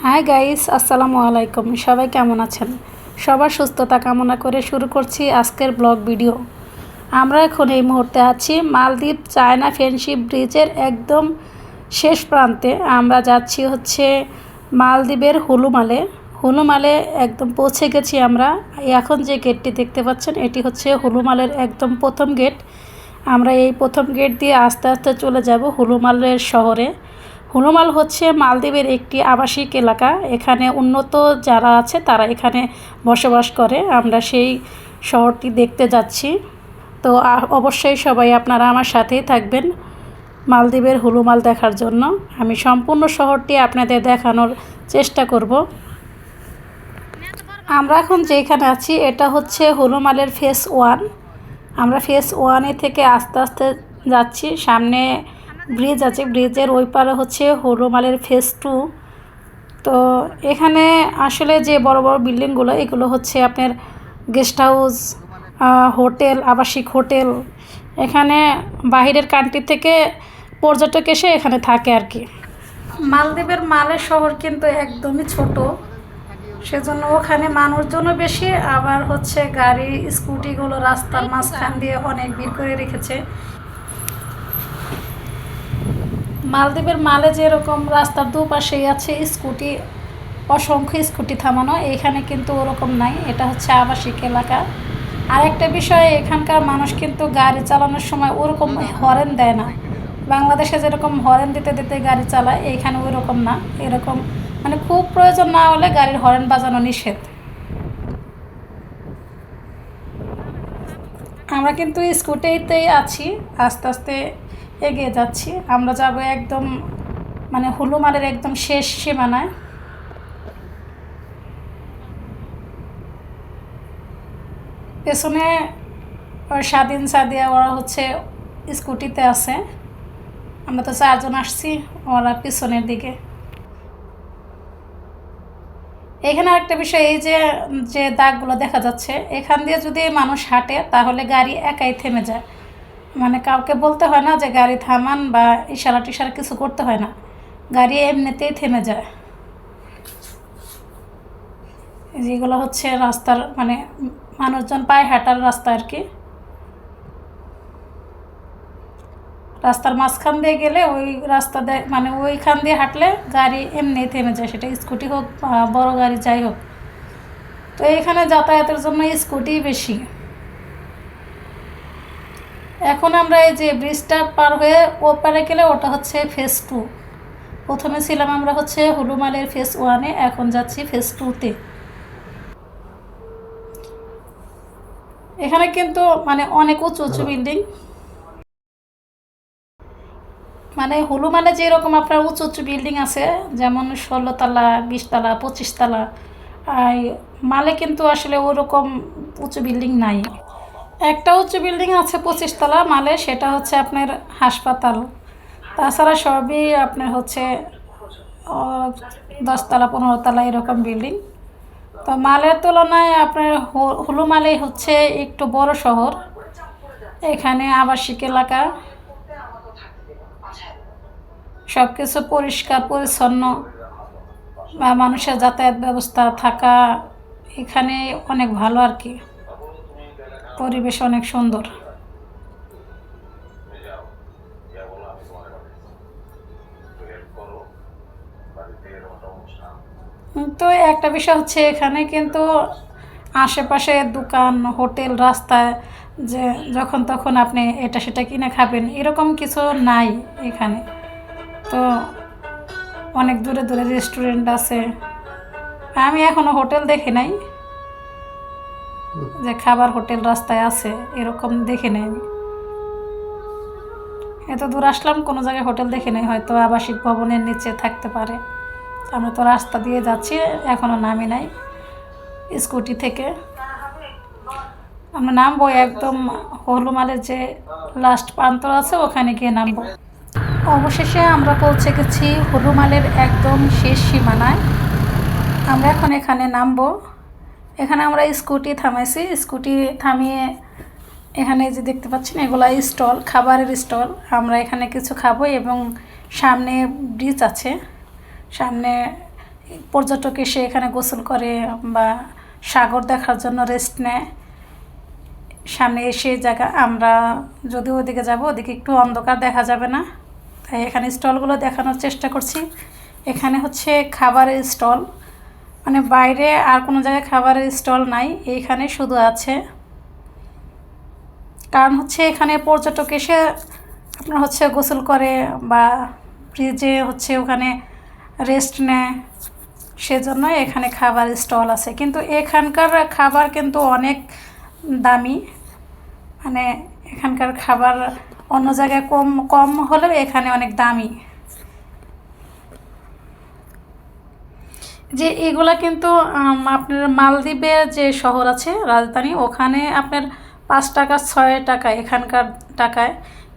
Hi guys, আসসালামু আলাইকুম। সবাই কেমন আছেন? সবার সুস্থতা কামনা করে শুরু করছি আজকের ব্লগ ভিডিও। আমরা এখন এই মুহূর্তে আছি মালদ্বীপ চায়না ফ্রেন্ডশিপ ব্রিজের একদম শেষ প্রান্তে। আমরা যাচ্ছি হচ্ছে মালদ্বীপের হুলুমালে একদম পৌঁছে গেছি আমরা। এখন যে গেটটি দেখতে পাচ্ছেন এটি হচ্ছে হুলুমালের একদম প্রথম গেট। আমরা এই প্রথম গেট দিয়ে আস্তে আস্তে চলে যাব হুলুমালের শহরে। হুলুমাল হচ্ছে মালদ্বীপের একটি আবাসিক এলাকা। এখানে উন্নত যারা আছে তারা এখানে বসবাস করে। আমরা সেই শহরটি দেখতে যাচ্ছি। তো অবশ্যই সবাই আপনারা আমার সাথেই থাকবেন মালদ্বীপের হুলুমাল দেখার জন্য। আমি সম্পূর্ণ শহরটি আপনাদের দেখানোর চেষ্টা করব। আমরা এখন যেখানে আছি এটা হচ্ছে হুলুমালের ফেজ 1। আমরা ফেজ 1 থেকে আস্তে আস্তে যাচ্ছি। সামনে ব্রিজ আছে, ব্রিজের ওই পারে হচ্ছে হুলুমালের ফেজ 2। তো এখানে আসলে যে বড় বড় বিল্ডিংগুলো এগুলো হচ্ছে আপনার গেস্ট হাউস, হোটেল, আবাসিক হোটেল। এখানে বাহিরের কান্ট্রি থেকে পর্যটক এসে এখানে থাকে আর কি। মালদ্বীপের মালের শহর কিন্তু একদমই ছোট, সেজন্য ওখানে মানুষজনও বেশি। আবার হচ্ছে গাড়ি স্কুটিগুলো রাস্তার মাঝখান দিয়ে অনেক ভিড় করে রেখেছে। মালদ্বীপের মালে যেরকম রাস্তার দুপাশেই আছে স্কুটি, অসংখ্য স্কুটি থামানো, এখানে কিন্তু ওরকম নাই। এটা হচ্ছে আবাসিক এলাকা। আর একটা বিষয়, এখানকার মানুষ কিন্তু গাড়ি চালানোর সময় ওরকম হরেন দেয় না। বাংলাদেশে যেরকম হরেন দিতে দিতে গাড়ি চালায়, এইখানে ওই রকম না। এরকম মানে খুব প্রয়োজন না হলে গাড়ির হরেন বাজানো নিষেধ। আমরা কিন্তু স্কুটিতেই আছি, আস্তে আস্তে এগিয়ে যাচ্ছি। আমরা যাব একদম মানে হুলুমালের একদম শেষ সীমানায়। পেছনে স্বাধীন সাদিয়া ওরা হচ্ছে স্কুটিতে আছে। আমরা তো 4 জন আসছি, ওরা পিছনের দিকে। এখানে আরেকটা বিষয়, এই যে যে দাগগুলো দেখা যাচ্ছে, এখান দিয়ে যদি মানুষ হাঁটে তাহলে গাড়ি একাই থেমে যায়। মানে কাউকে বলতে হয় না যে গাড়ি থামান বা ইশারা টিশারা কিছু করতে হয় না, গাড়ি এমনিতেই থেমে যায়। যেগুলো হচ্ছে রাস্তার মানে মানুষজন পায়ে হাঁটার রাস্তা আর কি। রাস্তার মাঝখান দিয়ে গেলে ওই রাস্তা মানে ওইখান দিয়ে হাঁটলে গাড়ি এমনি থেমে যায়, সেটা স্কুটি হোক বা বড় গাড়ি যাই হোক। তো এইখানে যাতায়াতের জন্য স্কুটি বেশি। এখন আমরা এই যে ব্রিজটা পার হয়ে ওপারে গেলে ওটা হচ্ছে ফেজ 2। প্রথমে ছিলাম আমরা হচ্ছে হুলুমালের ফেজ 1-এ, এখন যাচ্ছি ফেজ 2-তে। এখানে কিন্তু মানে অনেক উঁচু উঁচু বিল্ডিং। মানে হুলুমালে যেরকম আপনার উঁচু উঁচু বিল্ডিং আছে, যেমন 16 তলা, 20 তলা, 25 তলা, আর মালে কিন্তু আসলে ওরকম উঁচু বিল্ডিং নাই। একটা উঁচু বিল্ডিং আছে 25 তলা মালে, সেটা হচ্ছে আপনার হাসপাতাল। তাছাড়া সবই আপনার হচ্ছে 10 তলা, 15 তলা এরকম বিল্ডিং। তো মালের তুলনায় আপনার হুলুমালেই হচ্ছে একটু বড় শহর। এখানে আবাসিক এলাকা, সব কিছু পরিষ্কার পরিচ্ছন্ন, বা মানুষের যাতায়াত ব্যবস্থা থাকা এখানে অনেক ভালো আর কি। পরিবেশ অনেক সুন্দর। তো একটা বিষয় হচ্ছে এখানে কিন্তু আশেপাশে দোকান, হোটেল, রাস্তায় যে যখন তখন আপনি এটা সেটা কিনে খাবেন এরকম কিছু নাই এখানে। তো অনেক দূরে দূরে রেস্টুরেন্ট আছে। আমি এখনও হোটেল দেখি নাই যে খাবার হোটেল রাস্তায় আছে, এরকম দেখি নাই আমি। এত দূর আসলাম, কোনো জায়গায় হোটেল দেখি নাই, হয়তো আবাসিক ভবনের নিচে থাকতে পারে। আমরা তো রাস্তা দিয়ে যাচ্ছি, এখনও নামি নাই স্কুটি থেকে। আমরা নামবো একদম হুলুমালের যে লাস্ট প্রান্ত আছে ওখানে গিয়ে নামবো। অবশেষে আমরা পৌঁছে গেছি হুলুমালের একদম শেষ সীমানায়। আমরা এখন এখানে নামবো। এখানে আমরা স্কুটি থামাইছি, স্কুটি থামিয়ে এখানে যে দেখতে পাচ্ছেন এগুলা স্টল, খাবারের স্টল। আমরা এখানে কিছু খাবো এবং সামনে ব্রিজ আছে, সামনে পর্যটক এসে এখানে গোসল করে বা সাগর দেখার জন্য রেস্ট নেয়। সামনে এসে জায়গা, আমরা যদি ওদিকে যাব ওদিকে একটু অন্ধকার দেখা যাবে না, তাই এখানে স্টলগুলো দেখানোর চেষ্টা করছি। এখানে হচ্ছে খাবারের স্টল, মানে বাইরে আর কোনো জায়গায় খাবারের স্টল নাই, এইখানে শুধু আছে। কারণ হচ্ছে এখানে পর্যটক এসে আপনার হচ্ছে গোসল করে বা ব্রিজে হচ্ছে ওখানে রেস্ট নেয়, সেজন্য এখানে খাবার স্টল আছে। কিন্তু এখানকার খাবার কিন্তু অনেক দামি, মানে এখানকার খাবার অন্য জায়গায় কম কম হলেও এখানে অনেক দামি। যে এগুলা কিন্তু আপনার মালদ্বীপের যে শহর আছে রাজধানী, ওখানে আপনার 5 টাকা 6 টাকা এখানকার টাকায়,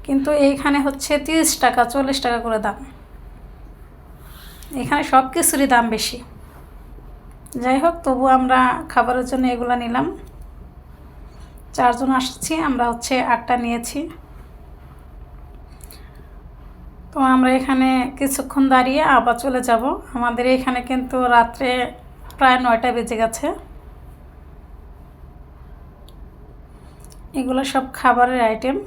কিন্তু এইখানে হচ্ছে 30 টাকা 40 টাকা করে দাম। এখানে সব কিছুরই দাম বেশি। যাই হোক, তবু আমরা খাবারের জন্য এগুলো নিলাম। 4 জন আসছি, আমরা হচ্ছে 8টা নিয়েছি। তো আমরা এখানে কিছুক্ষণ দাঁড়িয়ে আবার চলে যাব। আমাদের এখানে কিন্তু রাত্রে প্রায় 9টা বেজে গেছে। এগুলো সব খাবারের আইটেম।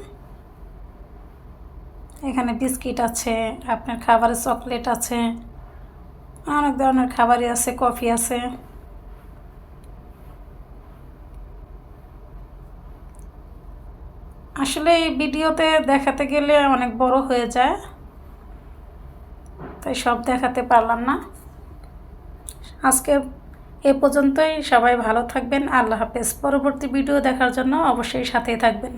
এখানে বিস্কিট আছে, আপনার খাবারের চকলেট আছে, অনেক ধরনের খাবারই আছে, কফি আছে। আসলে এই ভিডিওতে দেখাতে গেলে অনেক বড় হয়ে যায়, তাই সব দেখাতে পারলাম না। আজকে এ পর্যন্তই। সবাই ভালো থাকবেন। আল্লাহ হাফেজ। পরবর্তী ভিডিও দেখার জন্য অবশ্যই সাথেই থাকবেন।